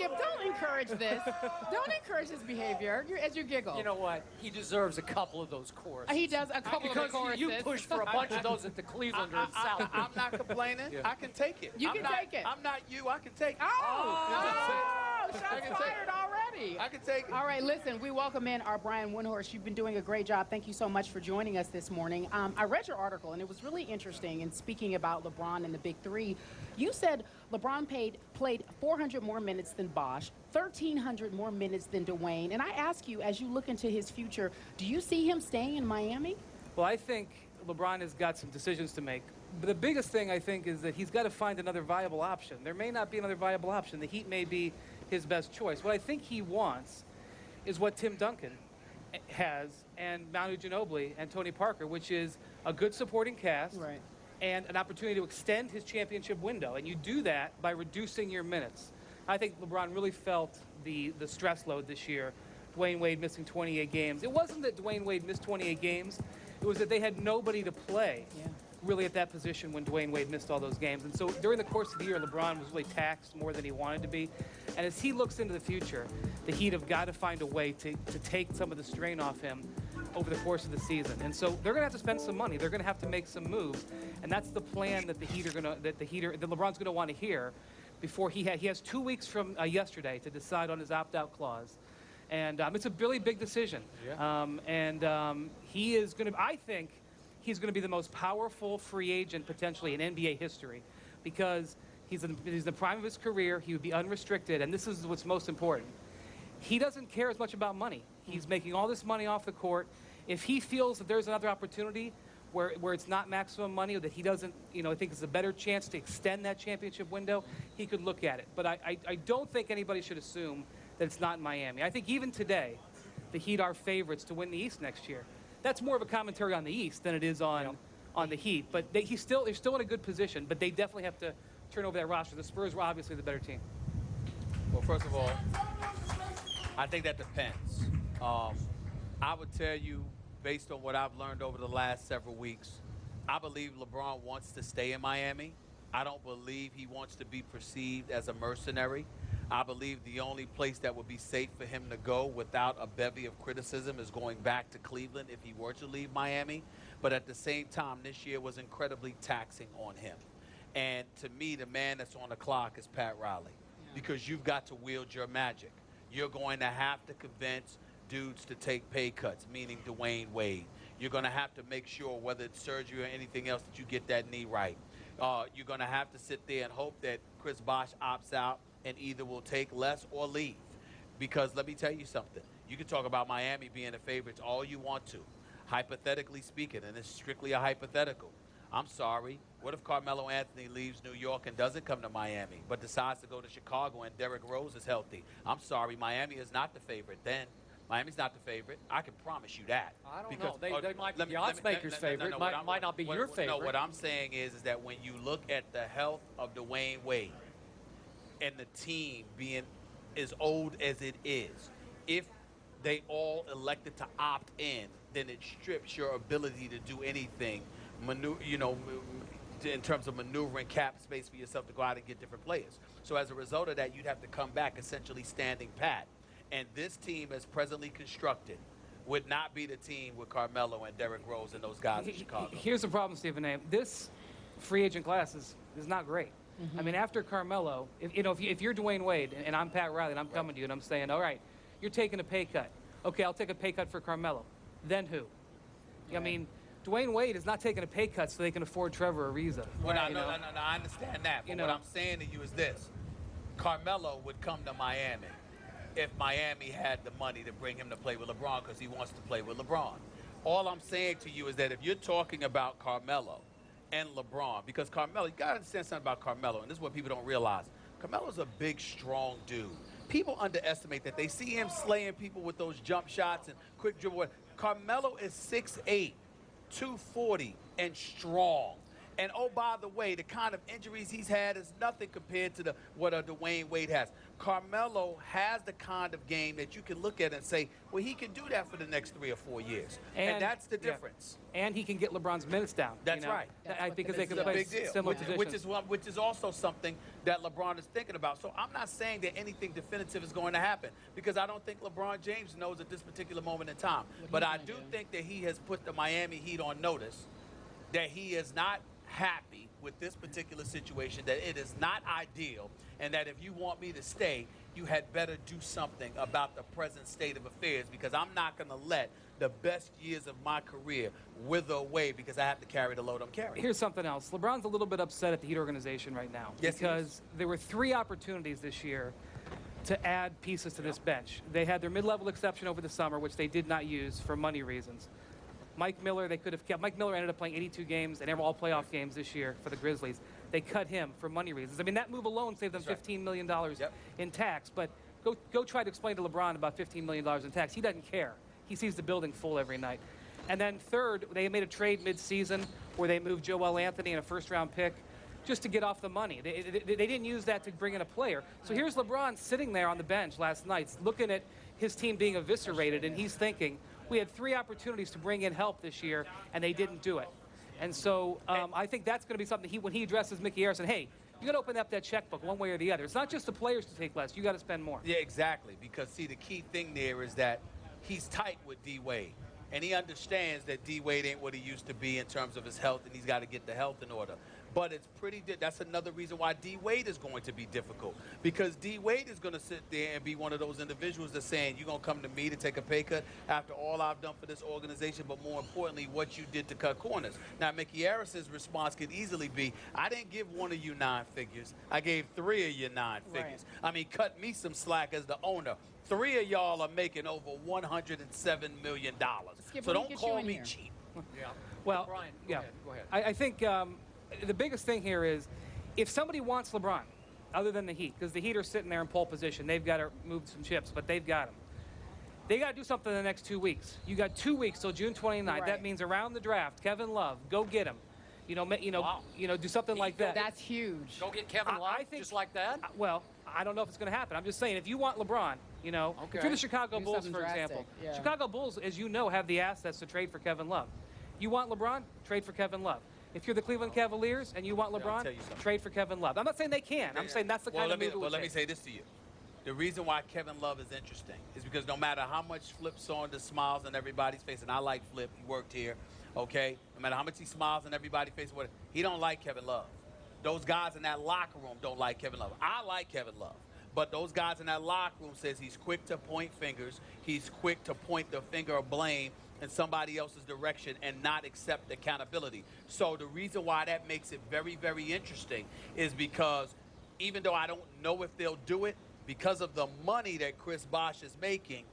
Skip, don't encourage this. Don't encourage this behavior as you giggle. You know what? He deserves a couple of those choruses. He does a couple of the Because choruses. you pushed for a bunch of those at the Cleveland or South. I'm not complaining. Yeah. I can take it. You can take it. I'm not you. I can take it. Oh, shots I can take fired already. I can take it. All right, listen, we welcome in our Brian Windhorst. You've been doing a great job. Thank you so much for joining us this morning. I read your article, and it was really interesting. And speaking about LeBron and the Big Three, you said LeBron played 400 more minutes than Bosh, 1,300 more minutes than Dwayne. And I ask you, as you look into his future, do you see him staying in Miami? Well, I think LeBron has got some decisions to make. But the biggest thing, I think, is that he's got to find another viable option. There may not be another viable option. The Heat may be his best choice. What I think he wants is what Tim Duncan has and Manu Ginobili and Tony Parker, which is a good supporting cast and an opportunity to extend his championship window. And you do that by reducing your minutes. I think LeBron really felt the stress load this year. Dwayne Wade missing 28 games. It wasn't that Dwayne Wade missed 28 games. It was that they had nobody to play really at that position when Dwayne Wade missed all those games. And so during the course of the year, LeBron was really taxed more than he wanted to be. And as he looks into the future, the Heat have got to find a way to take some of the strain off him over the course of the season. And so they're going to have to spend some money. They're going to have to make some moves. And that's the plan that that LeBron's going to want to hear before he has 2 weeks from yesterday to decide on his opt-out clause. And it's a really big decision. He is going to, I think, he's going to be the most powerful free agent potentially in NBA history because he's in the prime of his career. He would be unrestricted, and this is what's most important. He doesn't care as much about money. He's making all this money off the court. If he feels that there's another opportunity where it's not maximum money or that he doesn't, I think it's a better chance to extend that championship window, he could look at it. But I don't think anybody should assume that it's not in Miami. I think even today, the Heat are favorites to win the East next year. That's more of a commentary on the East than it is on the Heat. But they're still in a good position, but they definitely have to turn over that roster. The Spurs were obviously the better team. Well, first of all, I think that depends. I would tell you, based on what I've learned over the last several weeks, I believe LeBron wants to stay in Miami. I don't believe he wants to be perceived as a mercenary. I believe the only place that would be safe for him to go without a bevy of criticism is going back to Cleveland if he were to leave Miami. But at the same time, this year was incredibly taxing on him. And to me, the man that's on the clock is Pat Riley because you've got to wield your magic. You're going to have to convince dudes to take pay cuts, meaning Dwayne Wade. You're going to have to make sure, whether it's surgery or anything else, that you get that knee right. You're going to have to sit there and hope that Chris Bosh opts out and either will take less or leave. Because let me tell you something. You can talk about Miami being the favorites all you want to. Hypothetically speaking, and it's strictly a hypothetical. I'm sorry. What if Carmelo Anthony leaves New York and doesn't come to Miami, but decides to go to Chicago and Derrick Rose is healthy? I'm sorry. Miami is not the favorite then. Miami's not the favorite. I can promise you that. I don't know. They might be the odds makers' favorite. Might not be your favorite. No, what I'm saying is that when you look at the health of Dwayne Wade and the team being as old as it is, if they all elected to opt in, then it strips your ability to do anything, in terms of maneuvering cap space for yourself to go out and get different players. So as a result of that, you'd have to come back essentially standing pat. And this team, as presently constructed, would not be the team with Carmelo and Derrick Rose and those guys in Chicago. Here's the problem, Stephen A. This free agent class is not great. I mean, after Carmelo, if you're Dwayne Wade and I'm Pat Riley and I'm coming to you and I'm saying, all right, you're taking a pay cut. Okay, I'll take a pay cut for Carmelo. Then who? I mean, Dwayne Wade is not taking a pay cut so they can afford Trevor Ariza. Well, no, I understand that. But what I'm saying to you is this. Carmelo would come to Miami if Miami had the money to bring him to play with LeBron because he wants to play with LeBron. All I'm saying to you is that if you're talking about Carmelo and LeBron, because Carmelo, you got to understand something about Carmelo, and this is what people don't realize. Carmelo's a big, strong dude. People underestimate that. They see him slaying people with those jump shots and quick dribble. Carmelo is 6'8", 240, and strong. And oh, by the way, the kind of injuries he's had is nothing compared to what a Dwayne Wade has. Carmelo has the kind of game that you can look at and say, well, he can do that for the next 3 or 4 years. And that's the difference. And he can get LeBron's minutes down. That's right. Because they can play similar positions. Which is also something that LeBron is thinking about. So I'm not saying that anything definitive is going to happen because I don't think LeBron James knows at this particular moment in time. But I do think that he has put the Miami Heat on notice that he is not happy with this particular situation, that it is not ideal, and that if you want me to stay, you had better do something about the present state of affairs, because I'm not going to let the best years of my career wither away because I have to carry the load I'm carrying. Here's something else. LeBron's a little bit upset at the Heat organization right now because there were 3 opportunities this year to add pieces to this bench. They had their mid-level exception over the summer, which they did not use for money reasons. Mike Miller, they could have kept. Mike Miller ended up playing 82 games and all playoff games this year for the Grizzlies. They cut him for money reasons. I mean, that move alone saved them $15 million in tax. But go try to explain to LeBron about $15 million in tax. He doesn't care. He sees the building full every night. And then third, they made a trade mid-season where they moved Joel Anthony and a first-round pick just to get off the money. They didn't use that to bring in a player. So here's LeBron sitting there on the bench last night looking at his team being eviscerated, and he's thinking, we had 3 opportunities to bring in help this year, and they didn't do it. And so I think that's going to be something when he addresses Mickey Harrison, hey, you got to open up that checkbook one way or the other. It's not just the players to take less. You got to spend more. Yeah, exactly. Because, see, the key thing there is that he's tight with D. Wade. And he understands that D. Wade ain't what he used to be in terms of his health, and he's got to get the health in order. But it's that's another reason why D. Wade is going to be difficult. Because D. Wade is going to sit there and be one of those individuals that's saying, you're going to come to me to take a pay cut after all I've done for this organization, but more importantly, what you did to cut corners. Now, Mickey Harrison's response could easily be, I didn't give one of you 9 figures. I gave 3 of you 9 figures. I mean, cut me some slack as the owner. 3 of y'all are making over $107 million. Skip, so don't call me cheap. Yeah. Well, Brian, go ahead. I think the biggest thing here is if somebody wants LeBron, other than the Heat, because the Heat are sitting there in pole position, they've got to move some chips, but they've got him. They got to do something in the next 2 weeks. You got 2 weeks till June 29th. Right. That means around the draft, Kevin Love, go get him. Do something like that. That's huge. Go get Kevin Love just like that? Well, I don't know if it's going to happen. I'm just saying, if you want LeBron, if you're the Chicago Do Bulls, something for example, drastic, Chicago Bulls, as you know, have the assets to trade for Kevin Love. You want LeBron? Trade for Kevin Love. If you're the Cleveland Cavaliers and you want LeBron, trade for Kevin Love. I'm not saying they can. I'm saying that's the kind of move it would take. Let me say this to you. The reason why Kevin Love is interesting is because no matter how much Flip's on the smiles on everybody's face, and I like Flip, he worked here, okay? No matter how much he smiles on everybody's face, he don't like Kevin Love. Those guys in that locker room don't like Kevin Love. I like Kevin Love. But those guys in that locker room says he's quick to point fingers. He's quick to point the finger of blame in somebody else's direction and not accept accountability. So the reason why that makes it very, very interesting is because even though I don't know if they'll do it, because of the money that Chris Bosh is making,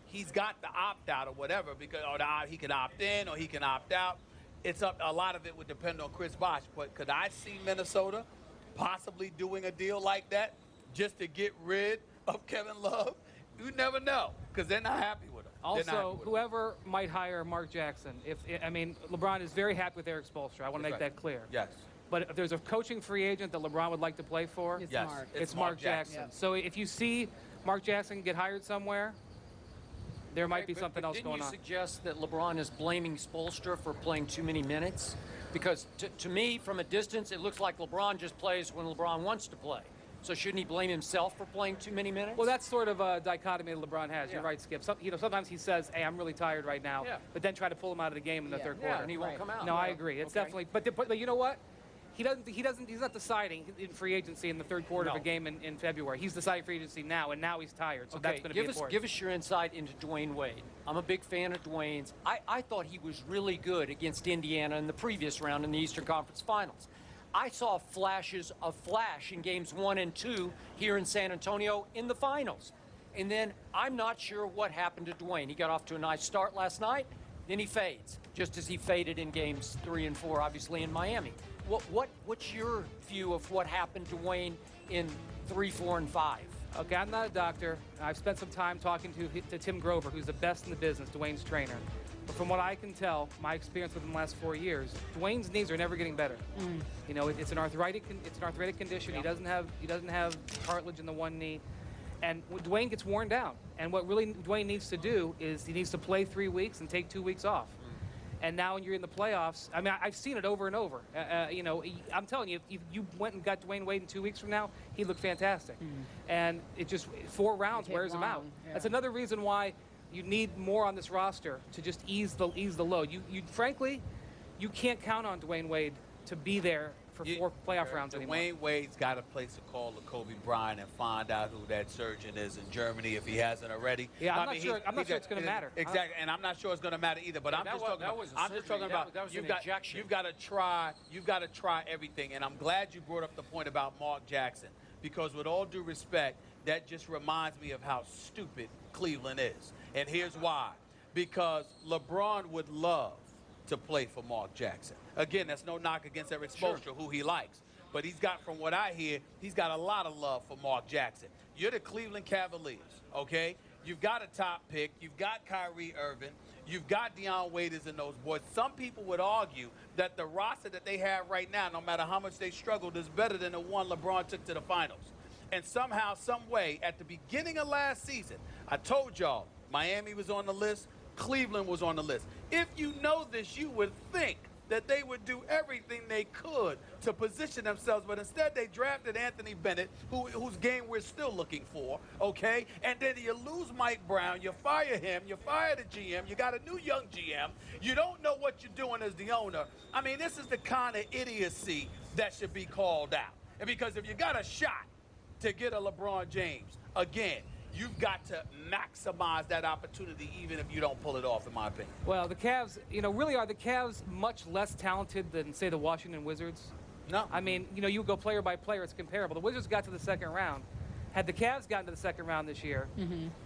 he's got the opt-out or whatever, because he can opt in or he can opt out. A lot of it would depend on Chris Bosh. But could I see Minnesota possibly doing a deal like that just to get rid of Kevin Love? You never know, because they're not happy with him. Also, whoever might hire Mark Jackson, LeBron is very happy with Eric Spoelstra. I want to make that clear. Yes. But if there's a coaching free agent that LeBron would like to play for, it's Mark Jackson. Yep. So if you see Mark Jackson get hired somewhere, there might be something else going on. Didn't you suggest that LeBron is blaming Spoelstra for playing too many minutes? Because to me, from a distance, it looks like LeBron just plays when LeBron wants to play. So shouldn't he blame himself for playing too many minutes? Well, that's sort of a dichotomy that LeBron has. You're right, Skip. Sometimes he says, hey, I'm really tired right now, but then try to pull him out of the game in the third quarter. And he won't come out. No, I agree. It's definitely, but you know what? He's not deciding in free agency in the third quarter of a game in February. He's deciding free agency now, and now he's tired, so that's going to be important. Give us your insight into Dwayne Wade. I'm a big fan of Dwayne's. I thought he was really good against Indiana in the previous round in the Eastern Conference Finals. I saw flashes of flash in games 1 and 2 here in San Antonio in the finals. And then I'm not sure what happened to Dwayne. He got off to a nice start last night, then he fades, just as he faded in games 3 and 4, obviously, in Miami. What's your view of what happened to Dwayne in 3, 4, and 5? Okay, I'm not a doctor. I've spent some time talking to Tim Grover, who's the best in the business, Dwayne's trainer. But from what I can tell, my experience with him the last 4 years, Dwayne's knees are never getting better. You know, it's an arthritic condition. He doesn't have cartilage in the one knee, and Dwayne gets worn down. And what really Dwayne needs to do is he needs to play 3 weeks and take 2 weeks off. And now when you're in the playoffs, I mean, I've seen it over and over. You know, I'm telling you, if you went and got Dwayne Wade in 2 weeks from now, he'd look fantastic. And it just 4 rounds wears him out. Yeah. That's another reason why you need more on this roster to just ease the load. You frankly, you can't count on Dwayne Wade to be there for 4 playoff rounds anymore. Dwayne Wade's got a place a call to Kobe Bryant and find out who that surgeon is in Germany if he hasn't already. Yeah, I'm not sure it's going to matter. Exactly, and I'm not sure it's going to matter either. But I'm just talking about you've got to try everything. And I'm glad you brought up the point about Mark Jackson, because with all due respect, that just reminds me of how stupid Cleveland is. And here's why. Because LeBron would love to play for Mark Jackson. Again, that's no knock against Eric Spoelstra, who he likes. But he's got, from what I hear, he's got a lot of love for Mark Jackson. You're the Cleveland Cavaliers, okay? You've got a top pick. You've got Kyrie Irving. You've got Deion Waiters and those boys. Some people would argue that the roster that they have right now, no matter how much they struggled, is better than the one LeBron took to the finals. And somehow, some way, at the beginning of last season, I told y'all, Miami was on the list, Cleveland was on the list. If you know this, you would think that they would do everything they could to position themselves, but instead they drafted Anthony Bennett, whose game we're still looking for, okay? And then you lose Mike Brown, you fire him, you fire the GM, you got a new young GM, you don't know what you're doing as the owner. I mean, this is the kind of idiocy that should be called out. And because if you got a shot to get a LeBron James, again, you've got to maximize that opportunity even if you don't pull it off, in my opinion. Well, the Cavs, you know, really are the Cavs much less talented than, say, the Washington Wizards? No. I mean, you know, you go player by player, it's comparable. The Wizards got to the second round. Had the Cavs gotten to the second round this year,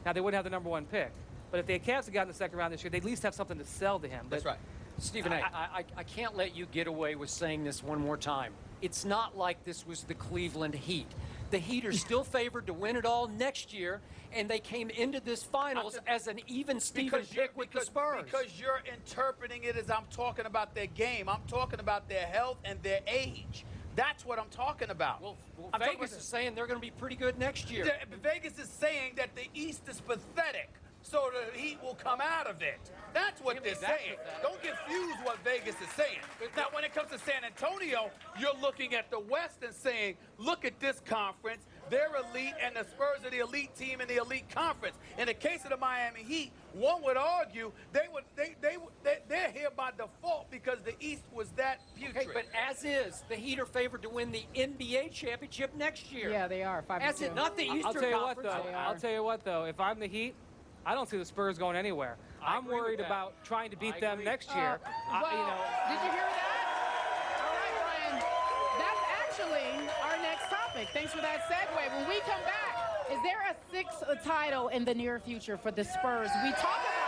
now they wouldn't have the #1 pick. But if the Cavs had gotten to the second round this year, they'd at least have something to sell to him. That's right. Stephen, I can't let you get away with saying this one more time. It's not like this was the Cleveland Heat. The Heat are still favored to win it all next year, and they came into this finals as an even Steven pick with the Spurs. Because you're interpreting it as I'm talking about their game. I'm talking about their health and their age. That's what I'm talking about. Well Vegas is saying they're going to be pretty good next year. Vegas is saying that the East is pathetic, so the Heat will come out of it. That's what they're saying. Don't confuse what Vegas is saying. Now, when it comes to San Antonio, you're looking at the West and saying, look at this conference. They're elite, and the Spurs are the elite team in the elite conference. In the case of the Miami Heat, one would argue they're here by default because the East was that putrid. Okay, but as is, the Heat are favored to win the NBA championship next year. Yeah, they are. 5-2. As it, not the Eastern I'll tell you what, Conference. though. I'll tell you what, though. If I'm the Heat, I don't see the Spurs going anywhere. I'm worried about trying to beat them next year. Well, did you hear that? All right, Brian. That's actually our next topic. Thanks for that segue. When we come back, is there a 6th title in the near future for the Spurs? We talk about